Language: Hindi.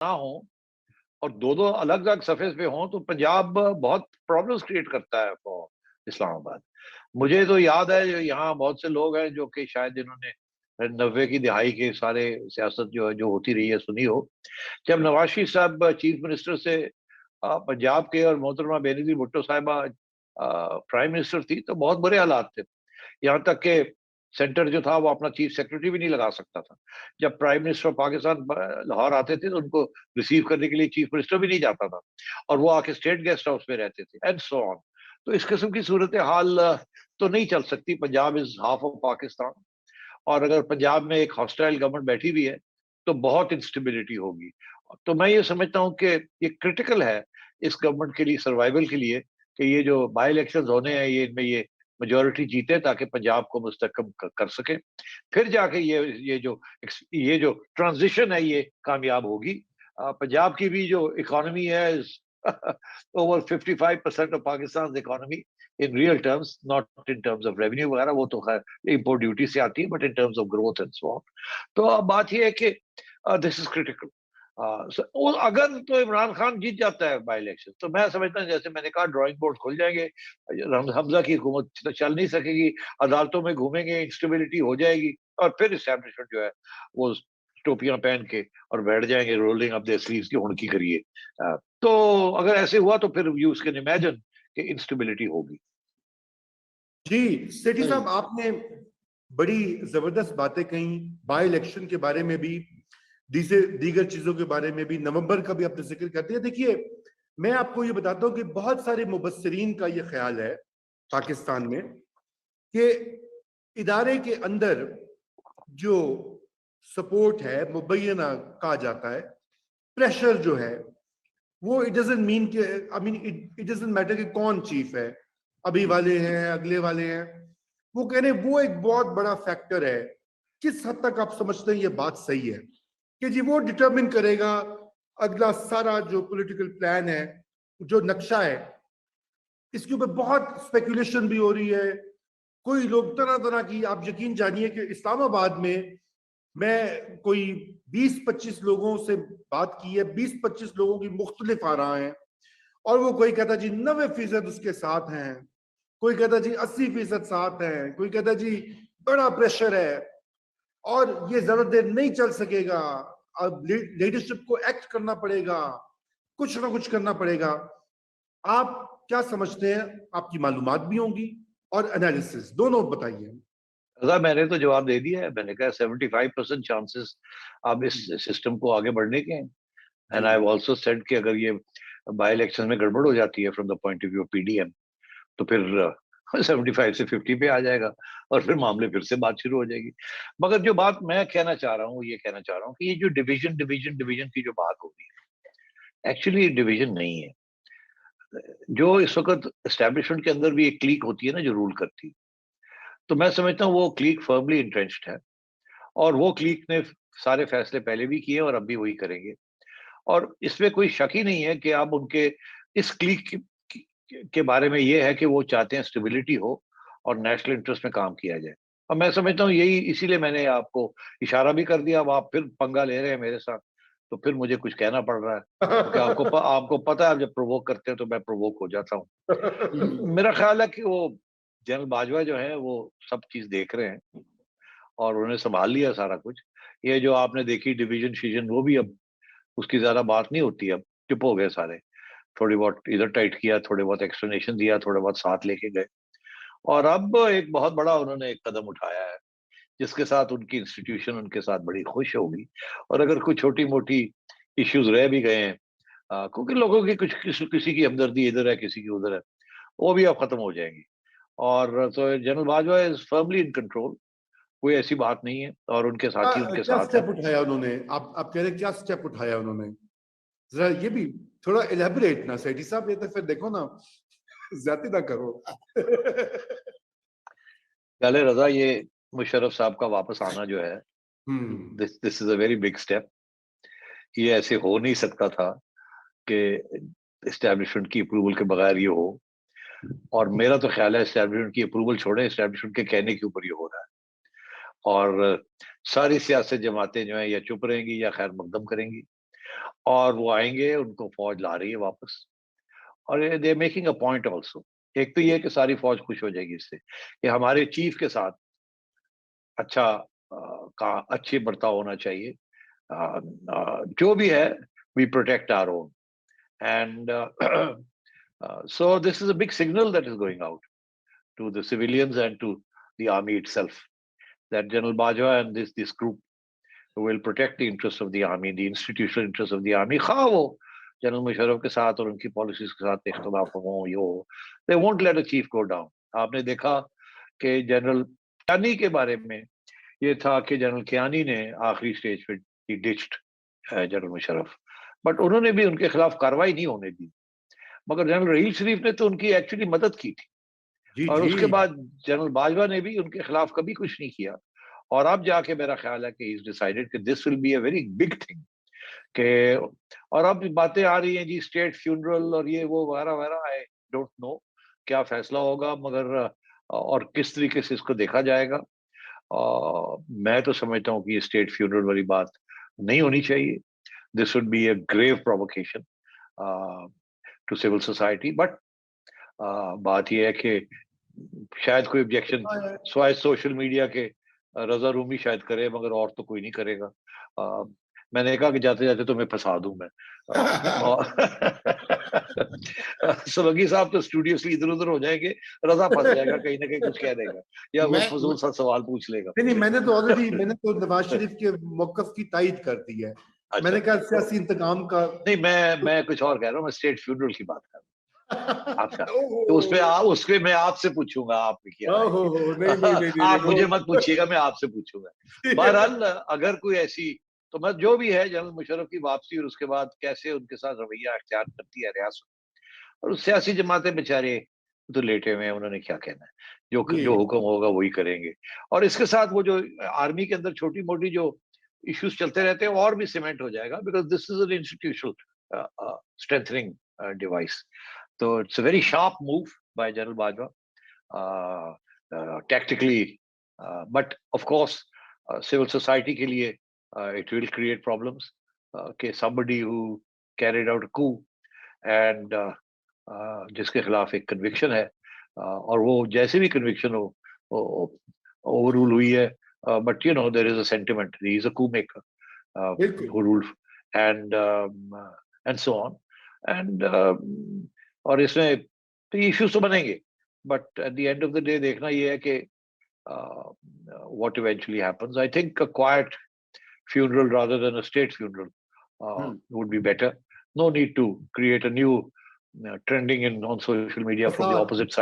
ना हो और दो दो अलग अलग सरफेस पे हों, तो पंजाब बहुत प्रॉब्लम्स क्रिएट करता है फॉर इस्लामाबाद। मुझे तो याद है, यहाँ बहुत से लोग हैं जो कि शायद इन्होंने 90 की दिहाई के सारे सियासत जो है जो होती रही है सुनी हो। जब नवाज शरीफ साहब चीफ मिनिस्टर से पंजाब के और मोहतरमा बेनजीर भुट्टो साहिबा प्राइम मिनिस्टर थी, तो बहुत बुरे हालात थे। यहाँ तक कि सेंटर जो था वो अपना चीफ सेक्रेटरी भी नहीं लगा सकता था। जब prime minister of Pakistan Lahore आते थे तो उनको रिसीव करने के लिए चीफ मिनिस्टर भी नहीं जाता था, और वो आके स्टेट गेस्ट हाउस में रहते थे एंड सो ऑन। तो इस किस्म की सूरत हाल तो नहीं चल सकती। Punjab is half of Pakistan, और अगर पंजाब में एक हॉस्टाइल गवर्नमेंट बैठी हुई है तो बहुत इंस्टेबिलिटी होगी। तो मैं ये समझता हूँ कि ये क्रिटिकल है इस गवर्नमेंट के लिए, सर्वाइवल के लिए, कि ये जो बाई इलेक्शन होने हैं ये इनमें ये मेजोरिटी जीते ताकि पंजाब को मुस्तकम कर सके। फिर जाके ये जो ट्रांजिशन है ये कामयाब होगी। पंजाब की भी जो इकोनॉमी है over 55% of Pakistan economy in real terms, not in terms of revenue वगैरह, वो तो खैर इम्पोर्ट ड्यूटी से आती है, but in terms of growth and so on. तो अब बात यह है कि दिस इज क्रिटिकल। अगर तो इमरान खान जीत जाता है बाई इलेक्शन, तो मैं समझता हूँ जैसे मैंने कहा ड्राइंग बोर्ड खुल जाएंगे, हमजा की हुकूमत चल नहीं सकेगी, अदालतों में घूमेंगे, इंस्टेबिलिटी हो जाएगी, और फिर इस्टेब्लिशमेंट जो है वो टोपियां पहन के और बैठ जाएंगे, रोलिंग अप देयर स्लीव्स की हुड़की करिए। तो अगर ऐसे हुआ तो फिर यू कैन इमेजिन कि इंस्टेबिलिटी होगी। जी सेठी साहब, आपने बड़ी जबरदस्त बातें कही बाई इलेक्शन के बारे में भी, दीगर चीजों के बारे में भी, नवंबर का भी आपने जिक्र करते हैं। देखिए, मैं आपको ये बताता हूँ कि बहुत सारे मुबस्सिरीन का ये ख्याल है पाकिस्तान में कि इदारे के अंदर जो सपोर्ट है मुबैना कहा जाता है, प्रेशर जो है वो इट डजंट मीन कि I mean it doesn't matter कि कौन चीफ है, अभी वाले हैं अगले वाले हैं, वो कह रहे हैं वो एक बहुत बड़ा फैक्टर है। किस हद तक आप समझते हैं ये बात सही है कि जी वो डिटरमिन करेगा अगला सारा जो पॉलिटिकल प्लान है, जो नक्शा है? इसके ऊपर बहुत स्पेकुलेशन भी हो रही है, कोई लोग तरह तरह की, आप यकीन जानिए कि इस्लामाबाद में मैं कोई 20-25 लोगों से बात की है, 20-25 लोगों की मुख्तलिफ आ रहा है, और वो कोई कहता जी 90% उसके साथ हैं, कोई कहता जी 80% साथ हैं, कोई कहता जी बड़ा प्रेशर है और ये ज्यादा देर नहीं चल सकेगा, अब लीडरशिप को एक्ट करना पड़ेगा, कुछ ना कुछ करना पड़ेगा। आप क्या समझते हैं? आपकी मालूमात भी होंगी और एनालिसिस दोनों बताइए। रजा, मैंने तो जवाब दे दिया है। मैंने कहा 75% चांसेस अब इस सिस्टम को आगे बढ़ने के हैं। And I have also said कि अगर ये बाई इलेक्शन में गड़बड़ हो जाती है from the point of view of PDM, तो फिर 75 से 50 पे आ जाएगा, और फिर मामले फिर से बात शुरू हो जाएगी। मगर जो बात मैं कहना चाह रहा हूँ, ये कहना चाह रहा हूँ कि ये जो डिवीजन डिवीजन डिवीजन की जो बात हो रही है, एक्चुअली डिवीजन नहीं है। जो इस वक्त एस्टेब्लिशमेंट के अंदर भी एक क्लीक होती है ना जो रूल करती है, तो मैं समझता हूँ वो क्लीक फर्मली इंट्रेंच्ड है, और वो क्लीक ने सारे फैसले पहले भी किए और अब भी वही करेंगे। और इसमें कोई शक ही नहीं है कि अब उनके इस क्लीक के बारे में ये है कि वो चाहते हैं स्टेबिलिटी हो और नेशनल इंटरेस्ट में काम किया जाए। और मैं समझता हूँ यही, इसीलिए मैंने आपको इशारा भी कर दिया। अब आप फिर पंगा ले रहे हैं मेरे साथ, तो फिर मुझे कुछ कहना पड़ रहा है, क्योंकि आपको पता है, आप जब प्रोवोक करते हैं तो मैं प्रोवोक हो जाता हूँ। मेरा ख्याल है कि वो जनरल बाजवा जो है वो सब चीज देख रहे हैं और उन्होंने संभाल लिया सारा कुछ। ये जो आपने देखी डिवीजन शीजन, वो भी अब उसकी ज्यादा बात नहीं होती, अब चुप हो गए सारे। थोड़ी बहुत इधर टाइट किया, थोड़े बहुत एक्सप्लेनेशन दिया, थोड़े बहुत साथ लेके गए, और अब एक बहुत बड़ा उन्होंने एक कदम उठाया है जिसके साथ उनकी इंस्टीट्यूशन उनके साथ बड़ी खुश होगी। और अगर कुछ छोटी मोटी इश्यूज रह भी गए हैं, क्योंकि लोगों की कुछ किसी की हमदर्दी इधर है, किसी की उधर है, वो भी अब खत्म हो जाएंगी। और तो general Bajwa is firmly in control, कोई ऐसी बात नहीं है, और उनके साथी उनके क्या साथ हैं। स्टेप उठाया उन्होंने? आप कह रहे हैं क्या स्टेप उठाया उन्होंने? जरा ये भी थोड़ा इलेबोरेट ना सेठी साहब, ये तो फिर देखो ना, ज्यादा ना करो। पहले रजा, ये मुशर्रफ साहब का वापस आना जो है, hmm. This is a very big step. ये ऐसे हो नहीं सकता था कि इस्टेब्लिशमेंट की अप्रूवल के बगैर ये हो। और मेरा तो ख्याल है इस्टेब्लिशमेंट की अप्रूवल छोड़े, इस्टेब्लिशमेंट के कहने के ऊपर ये हो रहा है। और सारी सियासी जमातें जो है या चुप रहेंगी या खैर मकदम करेंगी। और वो आएंगे, उनको फौज ला रही है वापस, और they making a point also. एक तो ये कि सारी फौज खुश हो जाएगी इससे कि हमारे चीफ के साथ अच्छा का अच्छे बर्ताव होना चाहिए, जो भी है, we protect our own, and so this is a big signal that is going out to the civilians and to the army itself, that General Bajwa and this group will protect the interests of the army, the institutional interests of the army, खा वो जनरल मुशर्रफ के साथ और उनकी पॉलिसीज के साथ इख्तलाफ हो, ये हो, they won't let a chief go down. आपने देखा कि जनरल कियानी के बारे में ये था कि जनरल कियानी ने आखिरी स्टेज पे डिच्ड जनरल मुशर्रफ, बट उन्होंने भी उनके खिलाफ कार्रवाई नहीं होने दी, मगर जनरल रहील शरीफ ने तो उनकी एक्चुअली मदद की थी, जी और जी उसके बाद जनरल बाजवा ने भी उनके खिलाफ कभी कुछ नहीं किया। और अब जाके मेरा ख्याल है कि इज डिसाइडेड कि this will be a very big thing के, और अब बातें आ रही हैं जी स्टेट फ्यूनरल और ये वो वगैरह वगैरह, आई डोंट नो क्या फैसला होगा, मगर और किस तरीके से इसको देखा जाएगा। मैं तो समझता हूँ कि ये स्टेट फ्यूनरल वाली बात नहीं होनी चाहिए। This would be a grave provocation to civil society, but बात यह है कि शायद कोई ऑब्जेक्शन स्वाय सोशल मीडिया के रजा रूमी शायद करे, मगर और तो कोई नहीं करेगा। मैंने कहा कि जाते जाते तुम्हें फंसा दूं मैं। सोलंकी साहब तो स्टूडियो से इधर उधर हो जाएंगे, रजा फंस जाएगा कहीं ना कहीं, कुछ कह देगा या कोई फजूल सा सवाल पूछ लेगा। नहीं, मैंने तो ऑलरेडी मैंने तो नवाज शरीफ के मौकफ की तायद कर दी है। अच्छा, मैंने कहा सियासी इंतकाम का नहीं, मैं कुछ और कह रहा हूँ, मैं स्टेट फ्यूनरल की बात कर रहा हूँ आपका, तो उसपे मैं आपसे पूछूंगा आप क्या है। आप मुझे मत पूछिएगा, मैं आपसे पूछूंगा। बहरहाल अगर कोई ऐसी, तो मैं जो भी है जनरल मुशर्रफ की वापसी और उसके बाद कैसे उनके साथ रवैया अख्तियार करती है रियासत, और सियासी जमातें बेचारे तो लेटे हुए हैं, उन्होंने क्या कहना है, जो हुक्म होगा वही करेंगे। और इसके साथ वो जो आर्मी के अंदर छोटी मोटी जो इश्यूज चलते रहते हैं और भी सीमेंट हो जाएगा, because this is an institutional strengthening device. So it's a very sharp move by General Bajwa, tactically, but of course, civil society के लिए it will create problems. कि somebody who carried out a coup and जिसके खिलाफ एक conviction है, और वो जैसे भी conviction हो overrule हुई है, but you know there is a sentiment. He is a coup maker who ruled, and so on, and और इसमें तो इश्यूज तो बनेंगे, but at the end of the day देखना ये है कि what eventually happens. I think a quite funeral rather than a state funeral would be better. No need to create a new trending on social media from the opposite side.